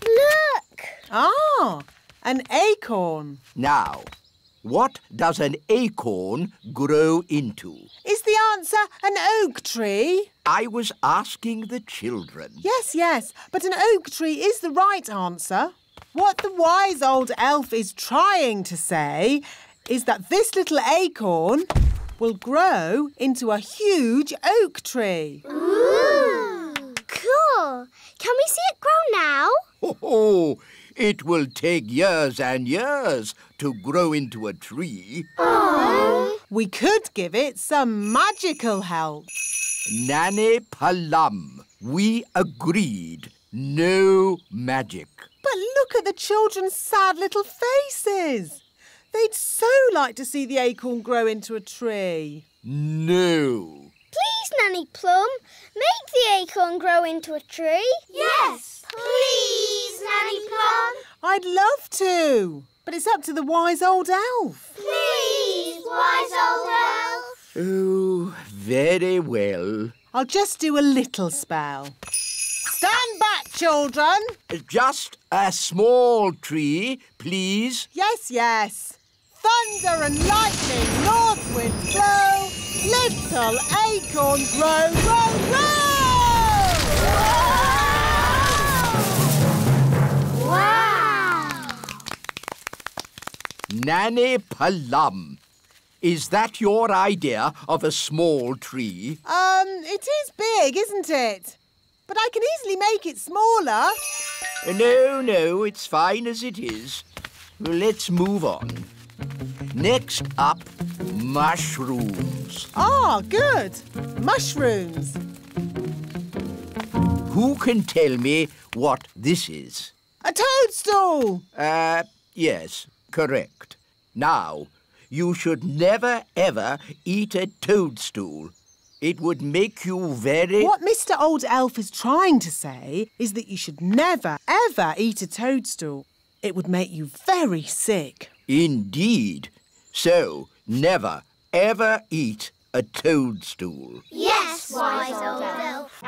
Look! Ah, an acorn. Now, what does an acorn grow into? Is the answer an oak tree? I was asking the children. Yes, but an oak tree is the right answer. What the wise old elf is trying to say is that this little acorn will grow into a huge oak tree. Ooh! Cool! Can we see it grow now? Oh, it will take years and years to grow into a tree. Aww. We could give it some magical help. Nane Palam. We agreed. No magic. But look at the children's sad little faces. They'd so like to see the acorn grow into a tree. No. Please, Nanny Plum, make the acorn grow into a tree. Yes, please, Nanny Plum. I'd love to, but it's up to the wise old elf. Please, wise old elf. Oh, very well. I'll just do a little spell. Stand back, children. Just a small tree, please. Yes. Thunder and lightning, north wind blow, little acorn grow, Wow! Nane Palam. Is that your idea of a small tree? It is big, isn't it? But I can easily make it smaller. No, it's fine as it is. Let's move on. Next up, mushrooms. Ah, good. Mushrooms. Who can tell me what this is? A toadstool. Yes, correct. Now, you should never, ever eat a toadstool. It would make you very... What Mr. Old Elf is trying to say is that you should never, ever eat a toadstool. It would make you very sick. Indeed. So, never, ever eat a toadstool. Yes, wise old elf.